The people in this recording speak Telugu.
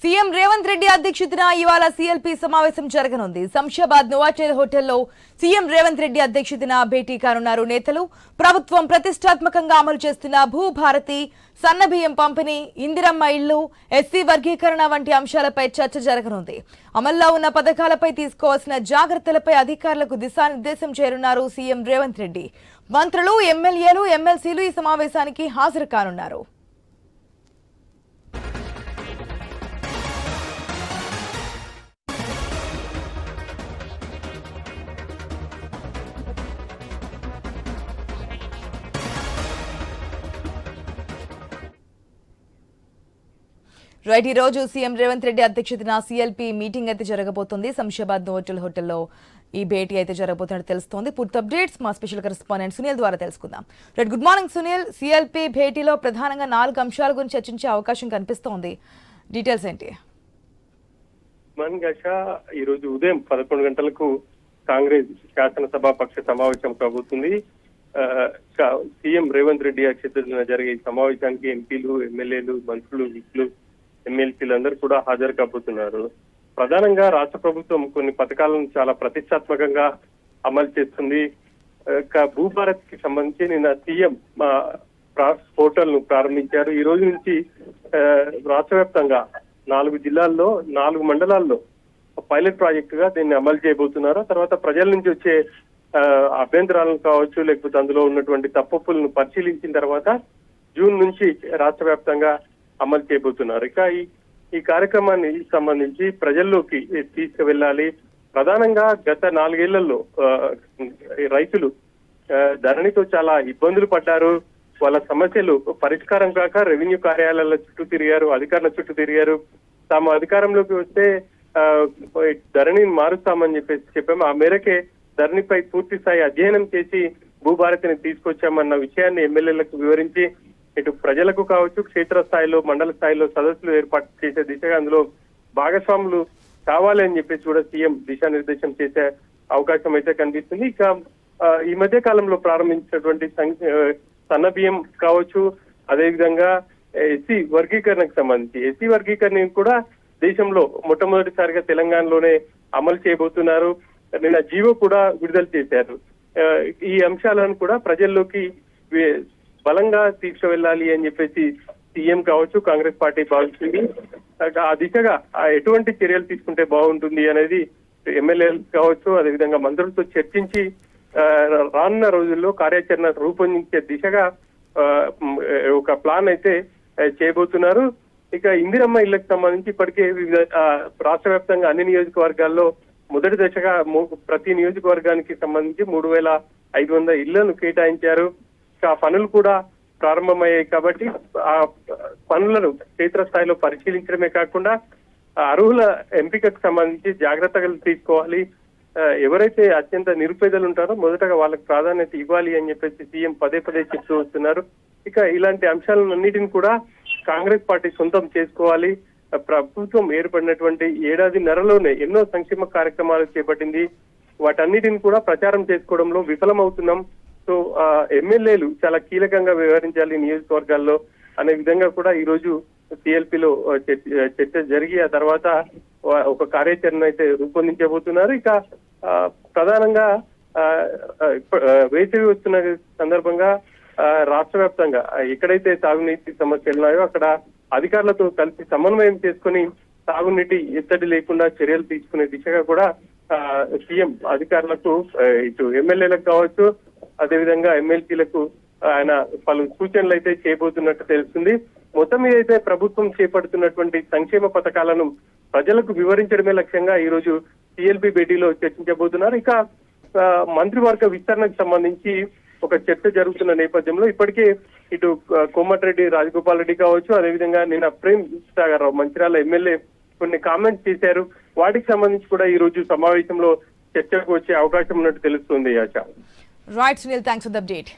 సీఎం రేవంత్ రెడ్డి అధ్యక్షతన ఇవాళ సీఎల్పీ సమావేశం జరగనుంది. శంషాబాద్ నోవాటెల్ హోటల్లో సీఎం రేవంత్ రెడ్డి అధ్యక్షతన భేటీ కానున్నారు నేతలు. ప్రభుత్వం ప్రతిష్టాత్మకంగా అమలు చేస్తున్న భూభారతి, సన్నబియ్యం పంపిణీ, ఇందిరమ్మ ఇళ్లు, ఎస్సీ వర్గీకరణ వంటి అంశాలపై చర్చ జరగనుంది. అమల్లో ఉన్న పథకాలపై తీసుకోవాల్సిన జాగ్రత్తలపై అధికారులకు దిశానిర్దేశం చేయనున్నారు సీఎం రేవంత్ రెడ్డి. మంత్రులు, ఎమ్మెల్యేలు, ఎమ్మెల్సీలు ఈ సమావేశానికి హాజరు కానున్నారు. రైట్, ఈ రోజు సీఎం రేవంత్ రెడ్డి అధ్యక్షతన సీఎల్పీ మీటింగ్ అయితే జరగబోతుంది. శంషాబాద్ నోవాటెల్ హోటల్లో ఈ భేటీ అయితే జరగబోతున్నట్టు తెలుస్తోంది. పూర్తి అప్డేట్స్ మా స్పెషల్ కరెస్పాండెంట్ సునీల్ ద్వారా తెలుసుకుందాం. Right, good morning Sunil. CLP భేటీలో ప్రధానంగా 4 అంశాల గురించి చర్చించే అవకాశం కనిపిస్తోంది. డీటెయిల్స్ ఏంటి? ఈ రోజు ఉదయం 11 గంటలకు కాంగ్రెస్ శాసనసభాపక్ష సమావేశం కాబోతుంది. సీఎం రేవంత్ రెడ్డి అధ్యక్షతన జరిగే ఈ సమావేశానికి ఎంపీలు, ఎమ్మెల్యేలు, మంత్రులు, విప్లు, ఎమ్మెల్సీలందరూ కూడా హాజరు కాబోతున్నారు. ప్రధానంగా రాష్ట్ర ప్రభుత్వం కొన్ని పథకాలను చాలా ప్రతిష్టాత్మకంగా అమలు చేస్తుంది. భూభారత్ కి సంబంధించి నిన్న సీఎం పోర్టల్ ను ప్రారంభించారు. ఈ రోజు నుంచి రాష్ట్ర వ్యాప్తంగా 4 జిల్లాల్లో 4 మండలాల్లో పైలట్ ప్రాజెక్ట్ గా దీన్ని అమలు చేయబోతున్నారు. తర్వాత ప్రజల నుంచి వచ్చే అభ్యంతరాలను కావచ్చు, లేకపోతే అందులో ఉన్నటువంటి తప్పులను పరిశీలించిన తర్వాత జూన్ నుంచి రాష్ట్ర వ్యాప్తంగా అమలు చేయబోతున్నారు. ఇక ఈ కార్యక్రమాన్ని సంబంధించి ప్రజల్లోకి తీసుకువెళ్ళాలి. ప్రధానంగా గత 4 ఏళ్లలో రైతులు ధరణితో చాలా ఇబ్బందులు పడ్డారు. వాళ్ళ సమస్యలు పరిష్కారం కాక రెవెన్యూ కార్యాలయాల చుట్టూ తిరిగారు, అధికారుల చుట్టూ తిరిగారు. తాము అధికారంలోకి వస్తే ధరణిని మారుస్తామని చెప్పాము. ఆ మేరకే ధరణిపై పూర్తి స్థాయి అధ్యయనం చేసి భూభారతిని తీసుకొచ్చామన్న విషయాన్ని ఎమ్మెల్యేలకు వివరించి ఇటు ప్రజలకు కావచ్చు, క్షేత్ర స్థాయిలో, మండల స్థాయిలో సదస్సులు ఏర్పాటు చేసే దిశగా అందులో భాగస్వాములు కావాలి అని చెప్పేసి కూడా సీఎం దిశానిర్దేశం చేసే అవకాశం అయితే కనిపిస్తుంది. ఇక ఈ మధ్య కాలంలో ప్రారంభించినటువంటి సన్నబియ్యం కావచ్చు, అదేవిధంగా ఎస్సీ వర్గీకరణకు సంబంధించి ఎస్సీ వర్గీకరణ కూడా దేశంలో మొట్టమొదటిసారిగా తెలంగాణలోనే అమలు చేయబోతున్నారు. నిన్న జీవో కూడా విడుదల చేశారు. ఈ అంశాలను కూడా ప్రజల్లోకి బలంగా తీసుకువెళ్ళాలి అని చెప్పేసి సీఎం కావచ్చు, కాంగ్రెస్ పార్టీ భావిస్తుంది. ఆ దిశగా ఎటువంటి చర్యలు తీసుకుంటే బాగుంటుంది అనేది ఎమ్మెల్యేలు కావచ్చు, అదేవిధంగా మంత్రులతో చర్చించి రానున్న రోజుల్లో కార్యాచరణ రూపొందించే దిశగా ఒక ప్లాన్ అయితే చేయబోతున్నారు. ఇక ఇందిరమ్మ ఇళ్లకు సంబంధించి ఇప్పటికే వివిధ రాష్ట్ర వ్యాప్తంగా అన్ని నియోజకవర్గాల్లో మొదటి దశగా ప్రతి నియోజకవర్గానికి సంబంధించి 3500 ఇళ్లను కేటాయించారు. ఆ పనులు కూడా ప్రారంభమయ్యాయి. కాబట్టి ఆ పనులను క్షేత్రస్థాయిలో పరిశీలించడమే కాకుండా అర్హుల ఎంపికకు సంబంధించి జాగ్రత్తలు తీసుకోవాలి. ఎవరైతే అత్యంత నిరుపేదలు ఉంటారో మొదటగా వాళ్ళకి ప్రాధాన్యత ఇవ్వాలి అని చెప్పేసి సీఎం పదే చెప్తూ వస్తున్నారు. ఇక ఇలాంటి అంశాలన్నిటిని కూడా కాంగ్రెస్ పార్టీ సొంతం చేసుకోవాలి. ప్రభుత్వం ఏర్పడినటువంటి ఏడాదిన్నరలోనే ఎన్నో సంక్షేమ కార్యక్రమాలు చేపట్టింది. వాటన్నిటిని కూడా ప్రచారం చేసుకోవడంలో విఫలమవుతున్నాం. సో ఎమ్మెల్యేలు చాలా కీలకంగా వ్యవహరించాలి నియోజకవర్గాల్లో అనే విధంగా కూడా ఈ రోజు సిఎల్పీలో చర్చ జరిగి ఆ తర్వాత ఒక కార్యాచరణ అయితే రూపొందించబోతున్నారు. ఇక ప్రధానంగా వేసవి వస్తున్న సందర్భంగా రాష్ట్ర వ్యాప్తంగా ఎక్కడైతే తాగునీటి సమస్యలు ఉన్నాయో అక్కడ అధికారులతో కలిసి సమన్వయం చేసుకుని తాగునీటి ఎత్తడి లేకుండా చర్యలు తీసుకునే దిశగా కూడా సీఎం అధికారులకు ఇటు ఎమ్మెల్యేలకు కావచ్చు, అదేవిధంగా ఎమ్మెల్సీలకు ఆయన పలు సూచనలు అయితే చేయబోతున్నట్టు తెలుస్తుంది. మొత్తం మీద అయితే ప్రభుత్వం చేపడుతున్నటువంటి సంక్షేమ పథకాలను ప్రజలకు వివరించడమే లక్ష్యంగా ఈ రోజు సిఎల్పీ భేటీలో చర్చించబోతున్నారు. ఇక మంత్రివర్గ విస్తరణకు సంబంధించి ఒక చర్చ జరుగుతున్న నేపథ్యంలో ఇప్పటికే ఇటు కోమటిరెడ్డి రాజగోపాల్ రెడ్డి కావచ్చు, అదేవిధంగా నిన్న ప్రేమ్ సాగర్ రావు మంచిర్యాల ఎమ్మెల్యే కొన్ని కామెంట్స్ చేశారు. వాటికి సంబంధించి కూడా ఈ రోజు సమావేశంలో చర్చకు వచ్చే అవకాశం ఉన్నట్టు తెలుస్తుంది. Right Sunil, thanks for the update.